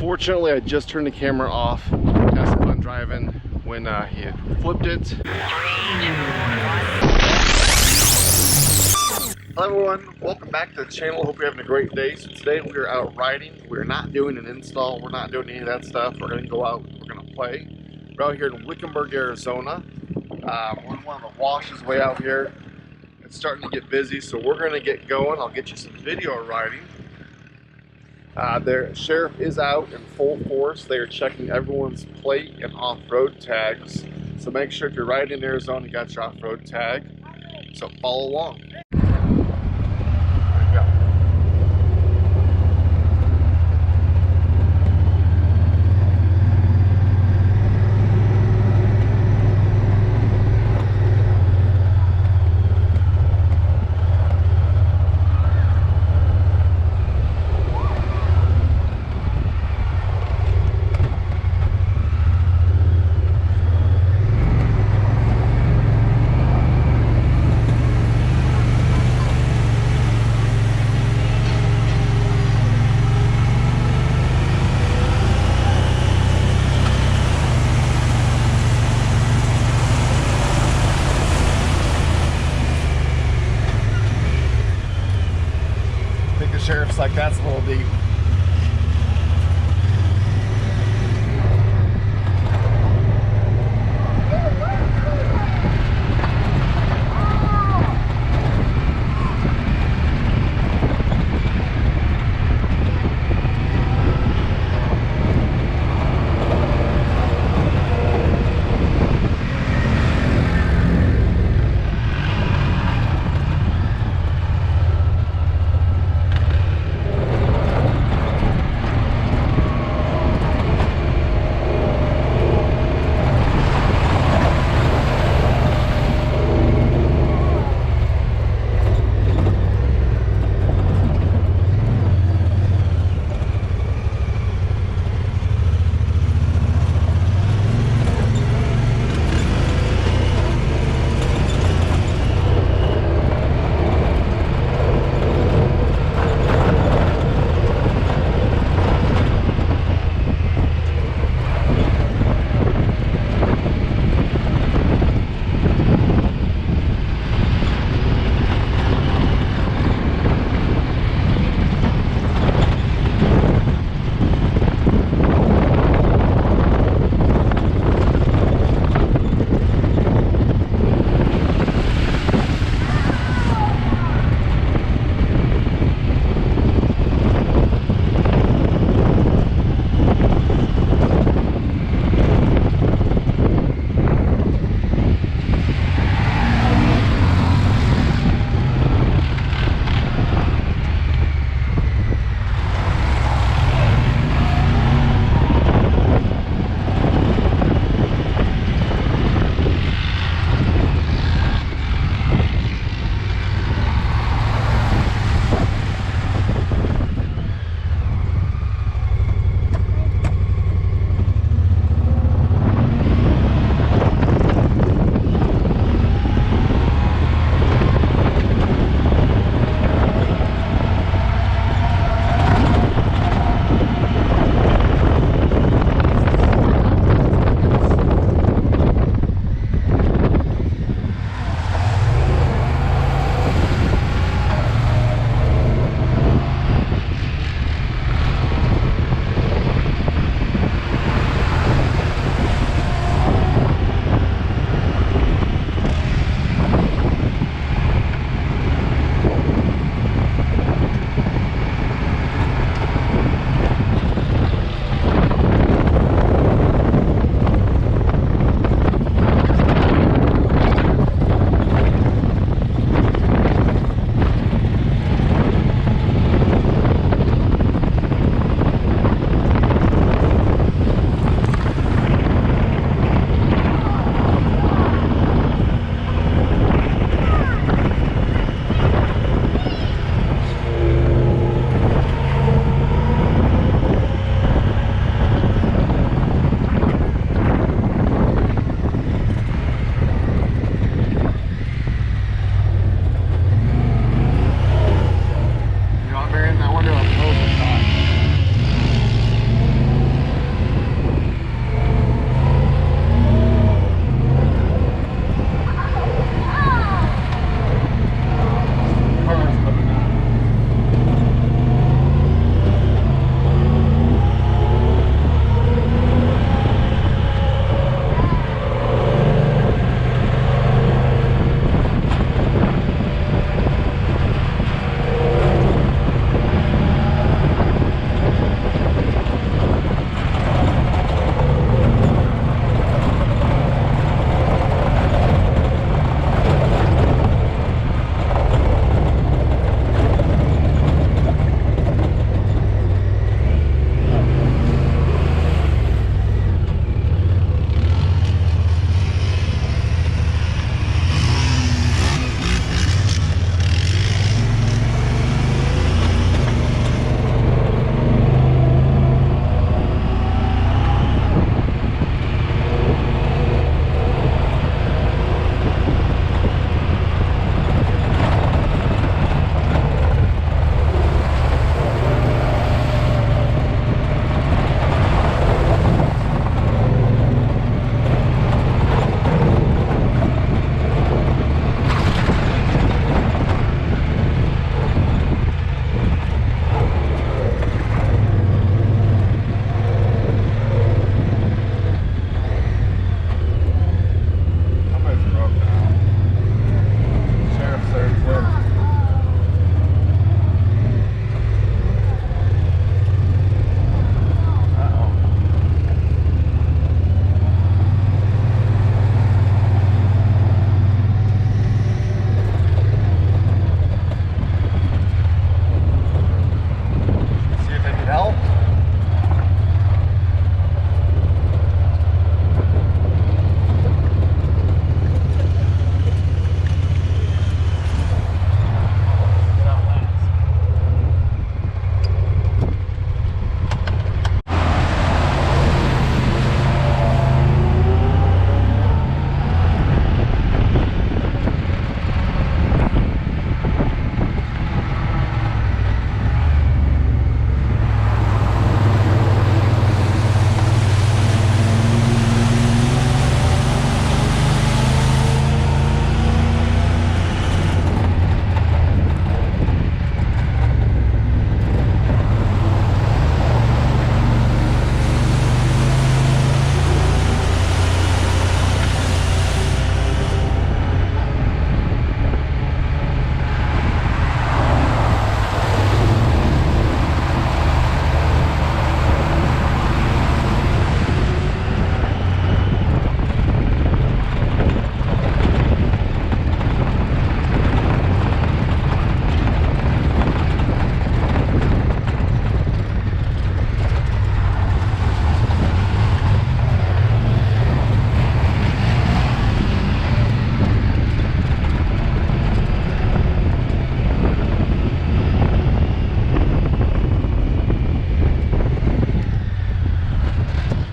Unfortunately, I just turned the camera off. Had some fun driving when he had flipped it. Hello everyone, welcome back to the channel. Hope you're having a great day. So today we are out riding. We're not doing an install. We're not doing any of that stuff. We're going to go out. We're going to play. We're out here in Wickenburg, Arizona. We're on one of the washes way out here. It's starting to get busy, so we're going to get going. I'll get you some video riding. Their sheriff is out in full force. They are checking everyone's plate and off-road tags. So make sure if you're riding in Arizona, you got your off-road tag. So follow along. Sheriff's like, that's a little deep.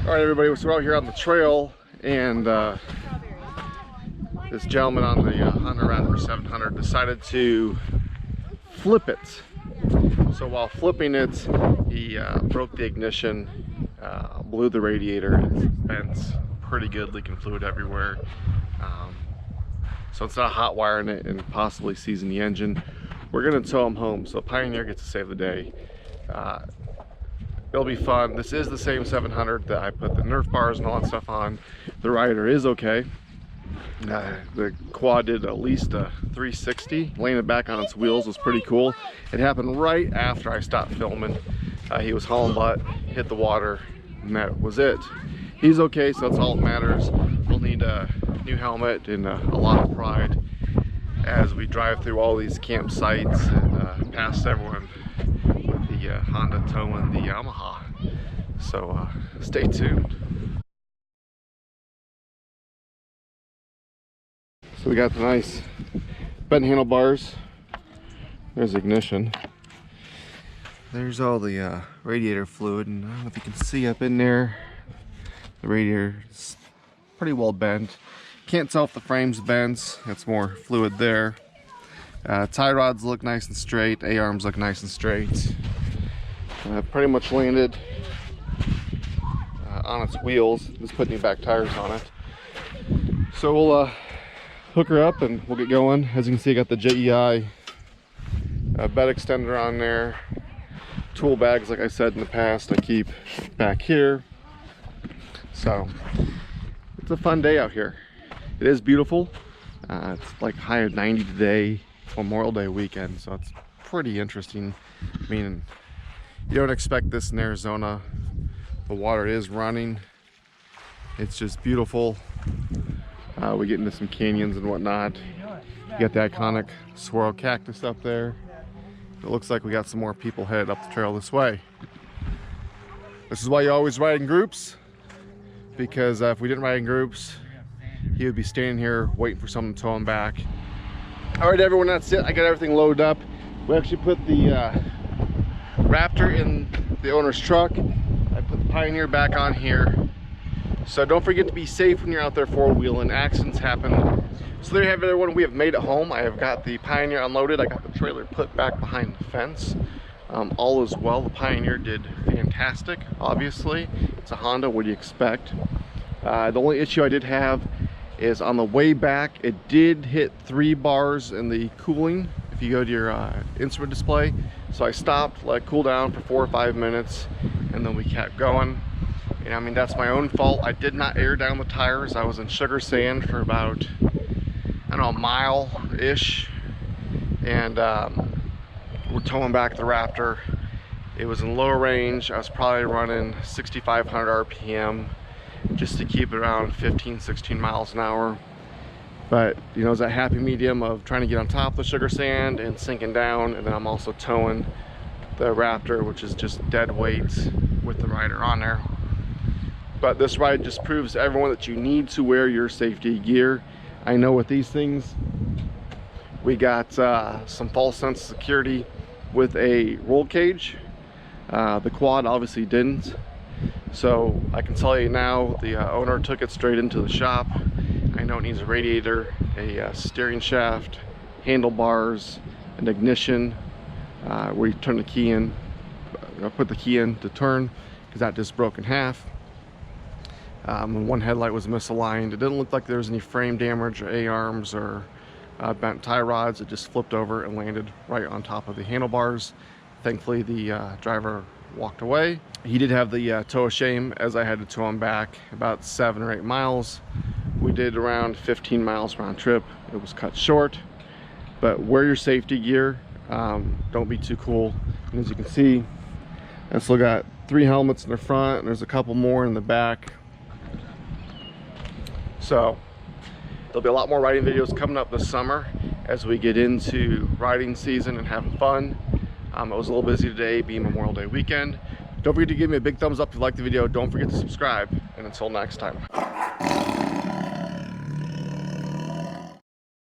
All right, everybody, so we're out here on the trail, and this gentleman on the Honda Raptor 700 decided to flip it. So while flipping it, he broke the ignition, blew the radiator, it's bent pretty good, leaking fluid everywhere. So instead of hot wiring it and possibly seizing the engine, we're gonna tow him home. So Pioneer gets to save the day. It'll be fun. This is the same 700 that I put the Nerf bars and all that stuff on. The rider is okay. The quad did at least a 360. Laying it back on its wheels was pretty cool. It happened right after I stopped filming. He was hauling butt, hit the water, and that was it. He's okay, so that's all that matters. We'll need a new helmet and a lot of pride as we drive through all these campsites and past everyone with the Honda towing the Yamaha. So stay tuned. So we got the nice bent handlebars. There's ignition. There's all the radiator fluid, and I don't know if you can see up in there. The radiator is pretty well bent. Can't tell if the frame's bent. That's more fluid there. Tie rods look nice and straight. A-arms look nice and straight. Pretty much landed on its wheels. Just putting new back tires on it. So we'll hook her up and we'll get going. As you can see, I got the JEI bed extender on there. Tool bags, like I said in the past, I keep back here. So it's a fun day out here. It is beautiful. It's like high of 90 today, Memorial Day weekend, so it's pretty interesting. I mean, you don't expect this in Arizona. The water is running. It's just beautiful. We get into some canyons and whatnot. You got the iconic swirl cactus up there. It looks like we got some more people headed up the trail this way. This is why you always ride in groups, because if we didn't ride in groups, he would be standing here waiting for someone to tow him back. All right, everyone, that's it. I got everything loaded up. We actually put the Raptor in the owner's truck. I put the Pioneer back on here. So don't forget to be safe when you're out there four-wheeling. Accidents happen. So there you have it, everyone. We have made it home. I have got the Pioneer unloaded. I got the trailer put back behind the fence. All is well. The Pioneer did fantastic, obviously. It's a Honda. What do you expect? The only issue I did have is on the way back, it did hit 3 bars in the cooling if you go to your instrument display. So I stopped, let it cool down for 4 or 5 minutes, and then we kept going. And I mean, that's my own fault. I did not air down the tires. I was in sugar sand for about, I don't know, a mile-ish. And we're towing back the Raptor. It was in low range. I was probably running 6,500 RPM just to keep it around 15, 16 miles an hour. But, you know, it's that happy medium of trying to get on top of the sugar sand and sinking down. And then I'm also towing the Raptor, which is just dead weight with the rider on there. But this ride just proves to everyone that you need to wear your safety gear. I know with these things, we got some false sense of security with a roll cage. The quad obviously didn't. So I can tell you now, the owner took it straight into the shop. I know it needs a radiator, a steering shaft, handlebars, an ignition, where you turn the key in, put the key in to turn, because that just broke in half. One headlight was misaligned. It didn't look like there was any frame damage or A-arms or bent tie rods. It just flipped over and landed right on top of the handlebars. Thankfully, the driver walked away. He did have the tow of shame, as I had to tow him back about 7 or 8 miles. We did around 15 miles round trip. It was cut short, but wear your safety gear. Don't be too cool. And as you can see, I still got 3 helmets in the front, and there's a couple more in the back. So there'll be a lot more riding videos coming up this summer as we get into riding season and having fun. I was a little busy today, being Memorial Day weekend. Don't forget to give me a big thumbs up if you liked the video. Don't forget to subscribe, and until next time.